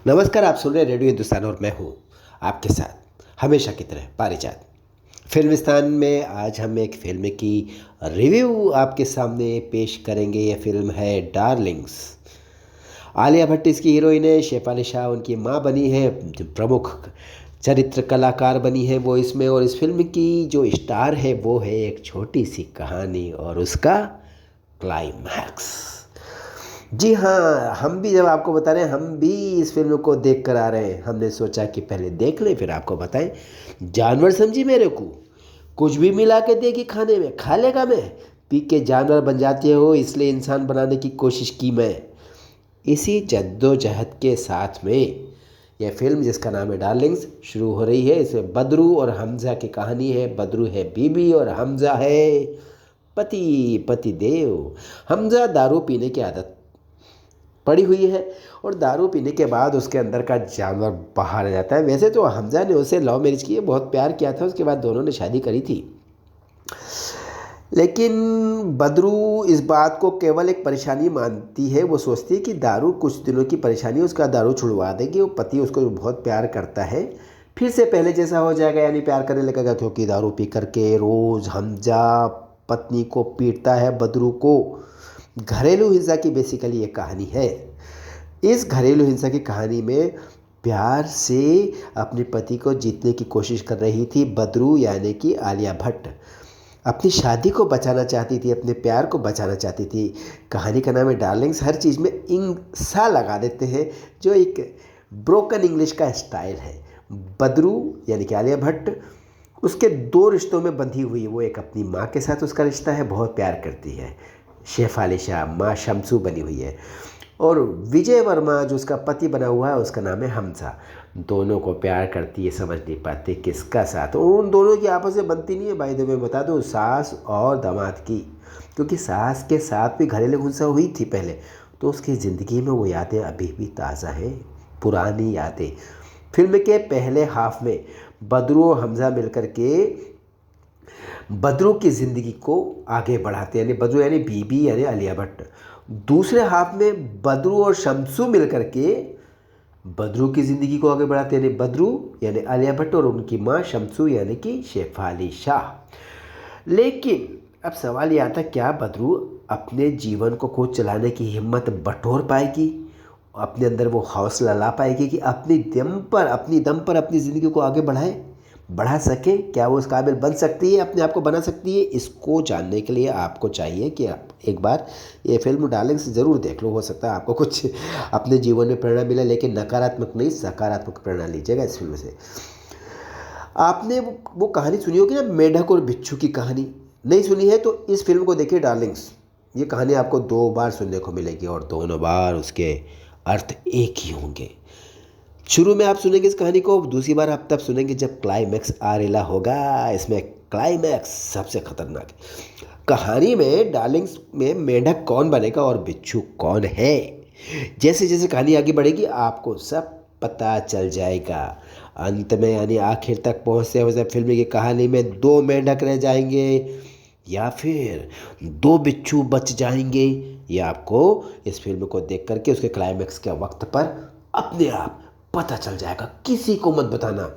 नमस्कार, आप सुन रहे हैं रेडियो हिंदुस्तान और मैं हूँ आपके साथ हमेशा की तरह पारिजात। फ़िल्मिस्तान में आज हम एक फ़िल्म की रिव्यू आपके सामने पेश करेंगे। ये फ़िल्म है डार्लिंग्स। आलिया भट्ट इसकी हीरोइन है, शेफाली शाह उनकी माँ बनी है, जो प्रमुख चरित्र कलाकार बनी है वो इसमें। और इस फ़िल्म की जो स्टार है वो है एक छोटी सी कहानी और उसका क्लाइमैक्स। जी हाँ, हम भी जब आपको बता रहे हैं, हम भी इस फ़िल्म को देख कर आ रहे हैं। हमने सोचा कि पहले देख लें फिर आपको बताएं। जानवर समझी मेरे को, कुछ भी मिला के देगी खाने में, खा लेगा मैं। पी के जानवर बन जाते हो इसलिए इंसान बनाने की कोशिश की मैं। इसी जद्दोजहद के साथ में यह फ़िल्म जिसका नाम है डार्लिंग्स शुरू हो रही है। इसमें बदरू और हमज़ा की कहानी है। बदरू है बीबी और हमज़ा है पति देव। हमज़ा दारू पीने की आदत पड़ी हुई है और दारू पीने के बाद उसके अंदर का जानवर बाहर आ जाता है। वैसे तो हमज़ा ने उसे लव मैरिज की है, बहुत प्यार किया था, उसके बाद दोनों ने शादी करी थी। लेकिन बदरू इस बात को केवल एक परेशानी मानती है। वो सोचती है कि दारू कुछ दिनों की परेशानी, उसका दारू छुड़वा देगी। वो पति उसको बहुत प्यार करता है, फिर से पहले जैसा हो जाएगा, यानी प्यार करने लगेगा। क्योंकि दारू पी करके रोज़ हमज़ा पत्नी को पीटता है, बदरू को। घरेलू हिंसा की बेसिकली ये कहानी है। इस घरेलू हिंसा की कहानी में प्यार से अपने पति को जीतने की कोशिश कर रही थी बदरू, यानी कि आलिया भट्ट। अपनी शादी को बचाना चाहती थी, अपने प्यार को बचाना चाहती थी। कहानी का नाम है डार्लिंग्स। हर चीज़ में इंग सा लगा देते हैं, जो एक ब्रोकन इंग्लिश का स्टाइल है। बदरू यानी कि आलिया भट्ट उसके दो रिश्तों में बंधी हुई है। वो एक अपनी माँ के साथ उसका रिश्ता है, बहुत प्यार करती है, शेफाली शाह माँ शमसू बनी हुई है। और विजय वर्मा जो उसका पति बना हुआ है, उसका नाम है हमज़ा। दोनों को प्यार करती है, समझ नहीं पाते किसका साथ। और उन दोनों की आपस में बनती नहीं है। बाय द वे बता दूँ, सास और दामाद की। क्योंकि सास के साथ भी घरेलू हिंसा हुई थी पहले, तो उसकी ज़िंदगी में वो यादें अभी भी ताज़ा हैं, पुरानी यादें। फिल्म के पहले हाफ में बदरू और हमज़ा मिलकर के बदरू की ज़िंदगी को आगे बढ़ाते हैं, यानी बदरू यानी बीबी यानी आलिया भट्ट। दूसरे हाफ में बदरू और शमसू मिलकर के बदरू की ज़िंदगी को आगे बढ़ाते हैं, यानी बदरू यानी आलिया भट्ट और उनकी माँ शमसू यानी कि शेफाली शाह। लेकिन अब सवाल ये आता, क्या बदरू अपने जीवन को खुद चलाने की हिम्मत बटोर पाएगी? अपने अंदर वो हौसला ला पाएगी कि अपनी दम पर अपनी ज़िंदगी को आगे बढ़ा सके? क्या वो उस काबिल बन सकती है, अपने आप को बना सकती है? इसको जानने के लिए आपको चाहिए कि आप एक बार ये फिल्म डार्लिंग्स ज़रूर देख लो। हो सकता है आपको कुछ अपने जीवन में प्रेरणा मिले, लेकिन नकारात्मक नहीं, सकारात्मक प्रेरणा लीजिएगा इस फिल्म से। आपने वो कहानी सुनी होगी ना, मेढक और बिच्छू की कहानी? नहीं सुनी है तो इस फिल्म को देखिए, डार्लिंग्स। ये कहानी आपको दो बार सुनने को मिलेगी और दोनों बार उसके अर्थ एक ही होंगे। शुरू में आप सुनेंगे इस कहानी को, दूसरी बार आप तब सुनेंगे जब क्लाइमैक्स आ रेला होगा। इसमें क्लाइमैक्स सबसे खतरनाक है। कहानी में डार्लिंग्स में मेंढक कौन बनेगा और बिच्छू कौन है, जैसे जैसे कहानी आगे बढ़ेगी आपको सब पता चल जाएगा। अंत में यानी आखिर तक पहुँचते हुए फिल्म की कहानी में दो मेंढक रह जाएंगे या फिर दो बिच्छू बच जाएंगे, ये आपको इस फिल्म को देख करके उसके क्लाइमैक्स के वक्त पर अपने आप पता चल जाएगा। किसी को मत बताना।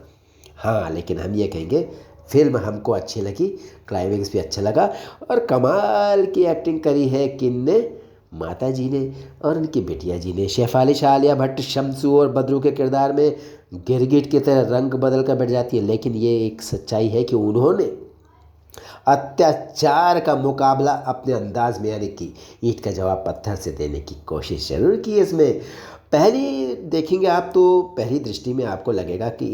हाँ, लेकिन हम ये कहेंगे फिल्म हमको अच्छी लगी, क्लाइमैक्स भी अच्छा लगा और कमाल की एक्टिंग करी है किनने? माता जी ने और उनकी बिटिया जी ने। शेफाली शाह आलिया भट्ट शमसू और बदरू के किरदार में गिरगिट की तरह रंग बदल कर बैठ जाती है। लेकिन ये एक सच्चाई है कि उन्होंने अत्याचार का मुकाबला अपने अंदाज में, यानी कि ईंट का जवाब पत्थर से देने की कोशिश जरूर की है इसमें। पहली देखेंगे आप तो पहली दृष्टि में आपको लगेगा कि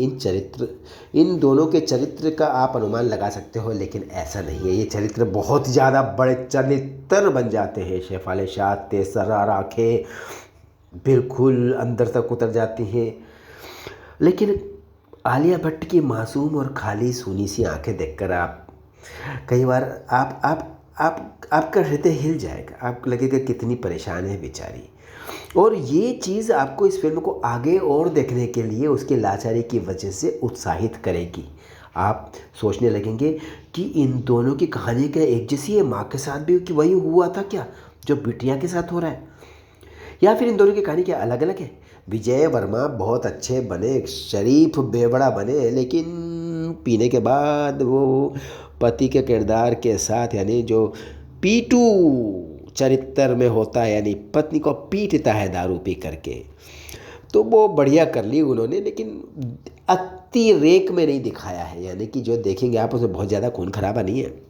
इन दोनों के चरित्र का आप अनुमान लगा सकते हो, लेकिन ऐसा नहीं है। ये चरित्र बहुत ज़्यादा बड़े चरित्र बन जाते हैं। शेफाली शाह तेसरा आँखें बिल्कुल अंदर तक उतर जाती हैं, लेकिन आलिया भट्ट की मासूम और खाली सूनी सी आंखें देखकर आप कई बार आपका हृदय हिल जाएगा। आपको लगेगा कितनी परेशान है बेचारी। और ये चीज़ आपको इस फिल्म को आगे और देखने के लिए उसके लाचारी की वजह से उत्साहित करेगी। आप सोचने लगेंगे कि इन दोनों की कहानी क्या एक जैसी है? माँ के साथ भी कि वही हुआ था क्या जो बिटिया के साथ हो रहा है, या फिर इन दोनों की कहानी क्या अलग अलग है? विजय वर्मा बहुत अच्छे बने, शरीफ बेवड़ा बने, लेकिन पीने के बाद वो पति के किरदार के साथ, यानी जो पीटू चरित्र में होता है, यानी पत्नी को पीटता है दारू पी करके, तो वो बढ़िया कर ली उन्होंने, लेकिन अति रेक में नहीं दिखाया है। यानी कि जो देखेंगे आप उसमें बहुत ज़्यादा खून खराबा नहीं है।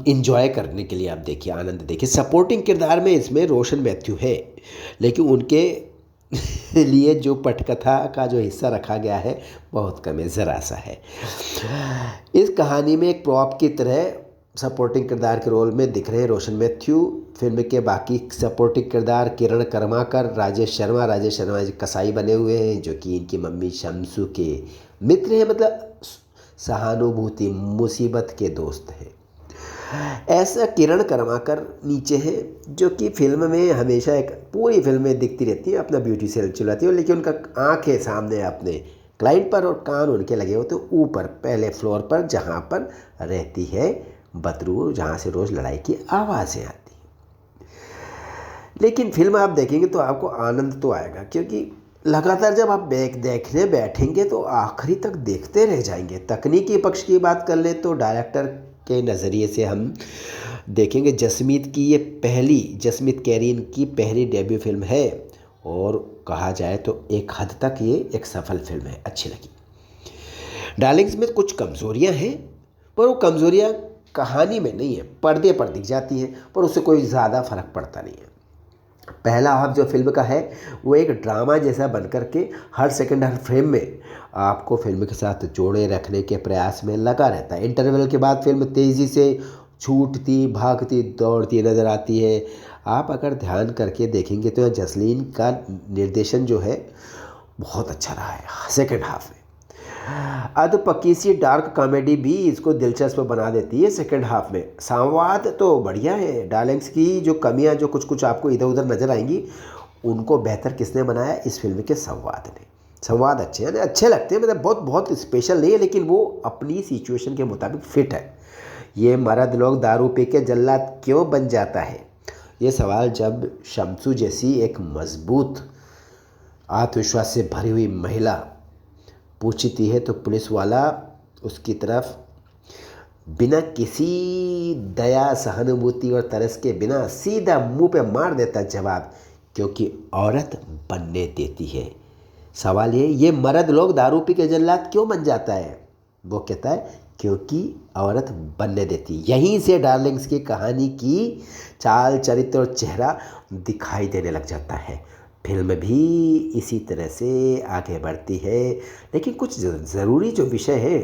इंजॉय करने के लिए आप देखिए, आनंद देखिए। सपोर्टिंग किरदार में इसमें रोशन मैथ्यू है, लेकिन उनके लिए जो पटकथा का जो हिस्सा रखा गया है बहुत कम है, ज़रा सा है। इस कहानी में एक प्रॉप की तरह सपोर्टिंग किरदार के रोल में दिख रहे हैं रोशन मैथ्यू। फिल्म के बाकी सपोर्टिंग किरदार किरण कर्माकर, राजेश शर्मा जी कसाई बने हुए हैं, जो कि इनकी मम्मी शमसू के मित्र हैं, मतलब सहानुभूति मुसीबत के दोस्त हैं। ऐसा किरण कर्माकर नीचे है, जो कि फिल्म में हमेशा एक पूरी फिल्म में दिखती रहती है, अपना ब्यूटी सेल चलाती है, लेकिन उनका आंखें सामने अपने क्लाइंट पर और कान उनके लगे होते ऊपर पहले फ्लोर पर, जहाँ पर रहती है बदरू, जहाँ से रोज़ लड़ाई की आवाज़ें आती हैं। लेकिन फिल्म आप देखेंगे तो आपको आनंद तो आएगा, क्योंकि लगातार जब आप देखने बैठेंगे तो आखिरी तक देखते रह जाएंगे। तकनीकी पक्ष की बात कर ले तो डायरेक्टर के नज़रिए से हम देखेंगे, जसमीत कैरीन की पहली डेब्यू फिल्म है, और कहा जाए तो एक हद तक ये एक सफल फिल्म है, अच्छी लगी। डार्लिंग्स में कुछ कमज़ोरियां हैं, पर वो कमज़ोरियां कहानी में नहीं है, पर्दे पर दिख जाती हैं, पर उससे कोई ज़्यादा फ़र्क पड़ता नहीं है। पहला हाफ जो फिल्म का है वो एक ड्रामा जैसा बनकर के हर सेकंड हर फ्रेम में आपको फिल्म के साथ जोड़े रखने के प्रयास में लगा रहता है। इंटरवल के बाद फिल्म तेज़ी से छूटती भागती दौड़ती नज़र आती है। आप अगर ध्यान करके देखेंगे तो जसलीन का निर्देशन जो है बहुत अच्छा रहा है सेकंड हाफ में। अधपकी सी डार्क कॉमेडी भी इसको दिलचस्प बना देती है सेकंड हाफ में। संवाद तो बढ़िया है। डार्लिंग्स की जो कमियां जो कुछ कुछ आपको इधर उधर नज़र आएंगी, उनको बेहतर किसने बनाया? इस फिल्म के संवाद ने। संवाद अच्छे हैं, अच्छे लगते हैं, मतलब बहुत बहुत स्पेशल नहीं है, लेकिन वो अपनी सिचुएशन के मुताबिक फिट है। ये मर्द लोग दारू पी के जल्लाद क्यों बन जाता है, ये सवाल जब शमसू जैसी एक मजबूत आत्मविश्वास से भरी हुई महिला पूछती है तो पुलिस वाला उसकी तरफ बिना किसी दया सहानुभूति और तरस के बिना सीधा मुंह पे मार देता जवाब, क्योंकि औरत बनने देती है। सवाल ये मर्द लोग दारू पी के जल्लाद क्यों बन जाता है? वो कहता है क्योंकि औरत बनने देती। यहीं से डार्लिंग्स की कहानी की चाल चरित्र और चेहरा दिखाई देने लग जाता है। फिल्म भी इसी तरह से आगे बढ़ती है, लेकिन कुछ ज़रूरी जो विषय है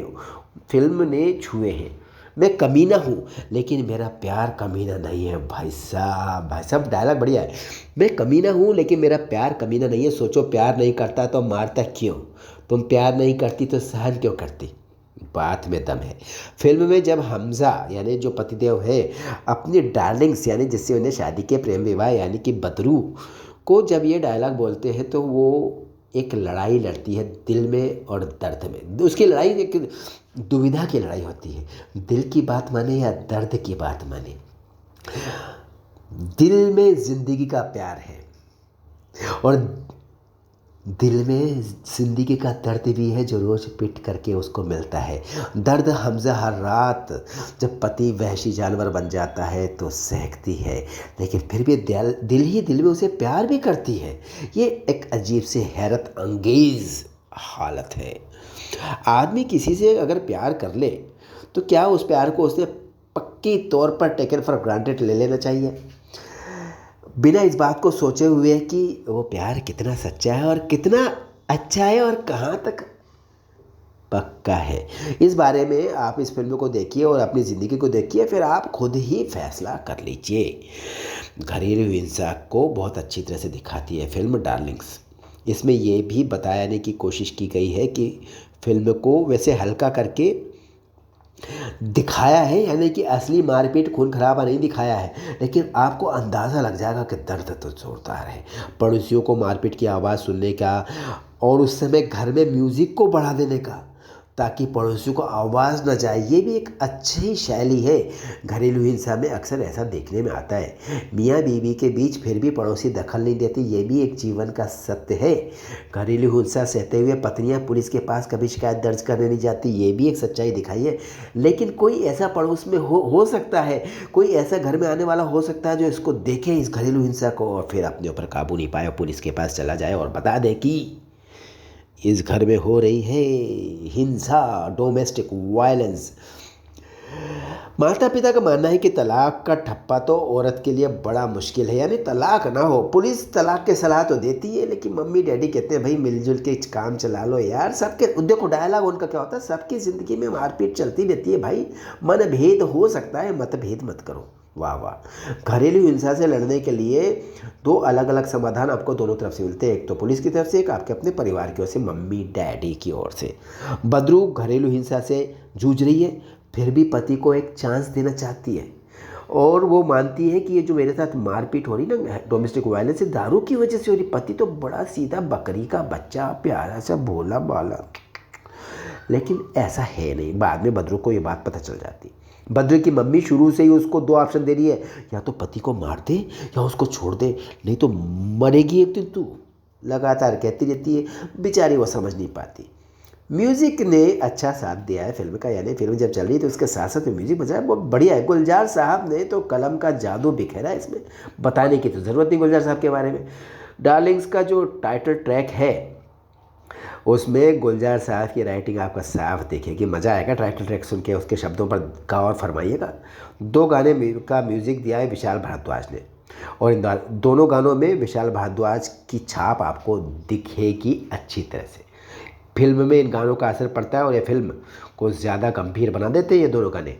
फिल्म ने छुए हैं। मैं कमीना हूँ लेकिन मेरा प्यार कमीना नहीं है। भाई साहब डायलॉग बढ़िया है। मैं कमीना हूँ लेकिन मेरा प्यार कमीना नहीं है। सोचो, प्यार नहीं करता तो मारता क्यों? तुम प्यार नहीं करती तो सहन क्यों करती? बात में दम है। फिल्म में जब हमजा यानी जो पतिदेव है अपनी डार्लिंग्स यानी जिससे उन्हें शादी के प्रेम विवाह यानी कि बदरू को जब ये डायलॉग बोलते हैं तो वो एक लड़ाई लड़ती है दिल में और दर्द में। उसकी लड़ाई एक दुविधा की लड़ाई होती है, दिल की बात माने या दर्द की बात माने। दिल में ज़िंदगी का प्यार है और दिल में ज़िंदगी का दर्द भी है जो रोज़ पिट करके उसको मिलता है। दर्द हमजा हर रात जब पति वहशी जानवर बन जाता है तो सहकती है, लेकिन फिर भी दिल ही दिल में उसे प्यार भी करती है। ये एक अजीब सी हैरत अंगेज़ हालत है। आदमी किसी से अगर प्यार कर ले तो क्या उस प्यार को उसने पक्की तौर पर टेकन फॉर ग्रांटेड ले लेना चाहिए, बिना इस बात को सोचे हुए कि वो प्यार कितना सच्चा है और कितना अच्छा है और कहाँ तक पक्का है। इस बारे में आप इस फिल्म को देखिए और अपनी ज़िंदगी को देखिए, फिर आप खुद ही फैसला कर लीजिए। घरेलू हिंसा को बहुत अच्छी तरह से दिखाती है फिल्म डार्लिंग्स। इसमें ये भी बताने की कोशिश की गई है कि फिल्म को वैसे हल्का करके दिखाया है, यानी कि असली मारपीट खून खराबा नहीं दिखाया है, लेकिन आपको अंदाज़ा लग जाएगा कि दर्द तो जोरदार है। पड़ोसियों को मारपीट की आवाज़ सुनने का और उस समय घर में म्यूज़िक को बढ़ा देने का ताकि पड़ोसियों को आवाज़ न जाए। ये भी एक अच्छी शैली है। घरेलू हिंसा में अक्सर ऐसा देखने में आता है। मियाँ बीवी के बीच फिर भी पड़ोसी दखल नहीं देते, ये भी एक जीवन का सत्य है। घरेलू हिंसा सहते हुए पत्नियां पुलिस के पास कभी शिकायत दर्ज करने नहीं जाती, ये भी एक सच्चाई दिखाई है। लेकिन कोई ऐसा पड़ोस में हो सकता है, कोई ऐसा घर में आने वाला हो सकता है जो इसको देखे इस घरेलू हिंसा को और फिर अपने ऊपर काबू नहीं पाए और पुलिस के पास चला जाए और बता दे कि इस घर में हो रही है हिंसा, डोमेस्टिक वायलेंस। माता पिता का मानना है कि तलाक का ठप्पा तो औरत के लिए बड़ा मुश्किल है, यानी तलाक ना हो। पुलिस तलाक की सलाह तो देती है, लेकिन मम्मी डैडी कहते हैं भाई मिलजुल के काम चला लो यार। सबके देखो डायलॉग उनका क्या होता है, सबकी ज़िंदगी में मारपीट चलती रहती है भाई, मनभेद हो सकता है, मतभेद मत करो। वाह वाह। घरेलू हिंसा से लड़ने के लिए दो अलग अलग समाधान आपको दोनों तरफ से मिलते हैं, एक तो पुलिस की तरफ से, एक आपके अपने परिवार की ओर से, मम्मी डैडी की ओर से। बदरू घरेलू हिंसा से जूझ रही है, फिर भी पति को एक चांस देना चाहती है और वो मानती है कि ये जो मेरे साथ मारपीट हो रही ना, डोमेस्टिक वायलेंस, से दारू की वजह से हो रही। पति तो बड़ा सीधा बकरी का बच्चा, प्यारा सा भोला बाला, लेकिन ऐसा है नहीं। बाद में बद्रू को ये बात पता चल जाती। बद्रू की मम्मी शुरू से ही उसको दो ऑप्शन दे रही है, या तो पति को मार दे या उसको छोड़ दे, नहीं तो मरेगी एक दिन तू, लगातार कहती रहती है। बेचारी वो समझ नहीं पाती। म्यूज़िक ने अच्छा साथ दिया है फिल्म का, यानी फिल्म जब चल रही है तो उसके साथ साथ म्यूज़िक बजाया बहुत बढ़िया है। गुलजार साहब ने तो कलम का जादू बिखेरा है इसमें, बताने की तो ज़रूरत नहीं गुलजार साहब के बारे में। डार्लिंग्स का जो टाइटल ट्रैक है उसमें गुलजार साहब की राइटिंग आपका साफ देखिए, मज़ा आएगा टाइटल ट्रैक सुन के, उसके शब्दों पर गौर फरमाइएगा। दो गाने का म्यूज़िक दिया है विशाल भारद्वाज ने और इन दोनों गानों में विशाल भारद्वाज की छाप आपको दिखेगी अच्छी तरह से। फिल्म में इन गानों का असर पड़ता है और ये फिल्म को ज़्यादा गंभीर बना देते हैं ये दोनों गाने।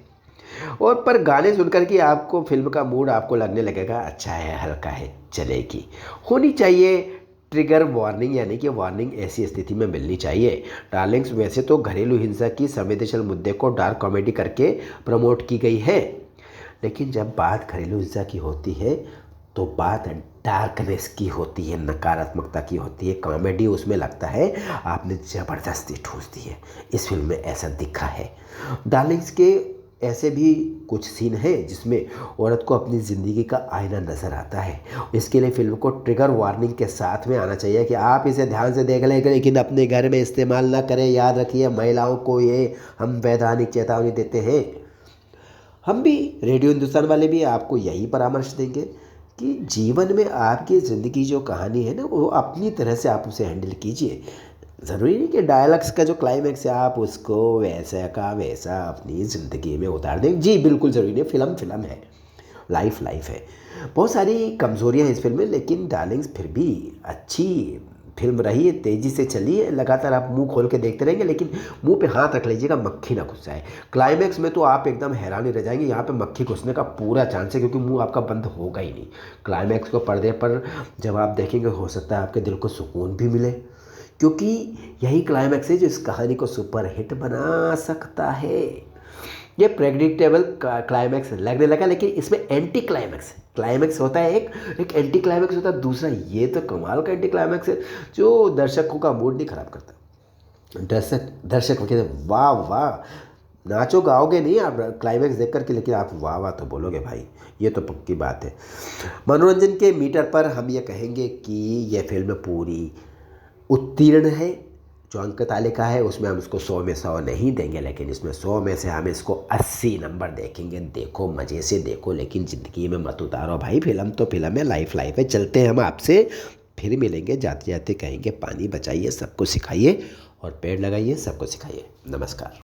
और पर गाने सुनकर के आपको फिल्म का मूड आपको लगने लगेगा अच्छा है, हल्का है, चलेगी। होनी चाहिए ट्रिगर वार्निंग, यानी कि वार्निंग ऐसी स्थिति में मिलनी चाहिए। डार्लिंग्स वैसे तो घरेलू हिंसा की संवेदनशील मुद्दे को डार्क कॉमेडी करके प्रमोट की गई है, लेकिन जब बात घरेलू हिंसा की होती है तो बात डार्कनेस की होती है, नकारात्मकता की होती है। कॉमेडी उसमें लगता है आपने ज़बरदस्ती ठूस दी है। इस फिल्म में ऐसा दिखा है। डार्लिंग्स के ऐसे भी कुछ सीन हैं जिसमें औरत को अपनी ज़िंदगी का आईना नज़र आता है। इसके लिए फिल्म को ट्रिगर वार्निंग के साथ में आना चाहिए कि आप इसे ध्यान से देख लें, लेकिन अपने घर में इस्तेमाल ना करें। याद रखिए महिलाओं को ये हम वैधानिक चेतावनी देते हैं। हम भी रेडियो हिंदुस्तान वाले भी आपको यही परामर्श देंगे कि जीवन में आपकी ज़िंदगी जो कहानी है ना, वो अपनी तरह से आप उसे हैंडल कीजिए। ज़रूरी नहीं कि डायलॉग्स का जो क्लाइमैक्स है आप उसको वैसा का वैसा अपनी ज़िंदगी में उतार दें। जी बिल्कुल ज़रूरी नहीं, फिल्म फिल्म है, लाइफ लाइफ है। बहुत सारी कमज़ोरियाँ हैं इस फिल्म में, लेकिन डार्लिंग्स फिर भी अच्छी फिल्म रही है, तेज़ी से चली है। लगातार आप मुंह खोल के देखते रहेंगे, लेकिन मुंह पे हाथ रख लीजिएगा, मक्खी ना घुस जाए। क्लाइमैक्स में तो आप एकदम हैरान ही रह जाएंगे, यहाँ पे मक्खी घुसने का पूरा चांस है, क्योंकि मुंह आपका बंद होगा ही नहीं। क्लाइमैक्स को पर्दे पर जब आप देखेंगे हो सकता है आपके दिल को सुकून भी मिले, क्योंकि यही क्लाइमैक्स है जो इस कहानी को सुपरहिट बना सकता है। ये प्रेडिक्टेबल क्लाइमैक्स लगने लगा, लेकिन इसमें एंटी क्लाइमैक्स होता है, एक एंटी क्लाइमैक्स होता है दूसरा। ये तो कमाल का एंटी क्लाइमैक्स है जो दर्शकों का मूड नहीं ख़राब करता। दर्शक कहते हैं वाह वाह, नाचो गाओगे नहीं आप क्लाइमैक्स देख करके, लेकिन आप वाह वाह तो बोलोगे भाई, ये तो पक्की बात है। मनोरंजन के मीटर पर हम ये कहेंगे कि यह फिल्म पूरी उत्तीर्ण है। जो अंक तालिका है उसमें हम इसको 100 में 100 नहीं देंगे, लेकिन इसमें 100 में से हम इसको 80 नंबर देखेंगे। देखो, मज़े से देखो, लेकिन ज़िंदगी में मत उतारो भाई। फिल्म तो फिल्म है, लाइफ लाइफ है। चलते हैं हम आपसे, फिर मिलेंगे। जाते जाते कहेंगे पानी बचाइए, सबको सिखाइए, और पेड़ लगाइए, सबको सिखाइए। नमस्कार।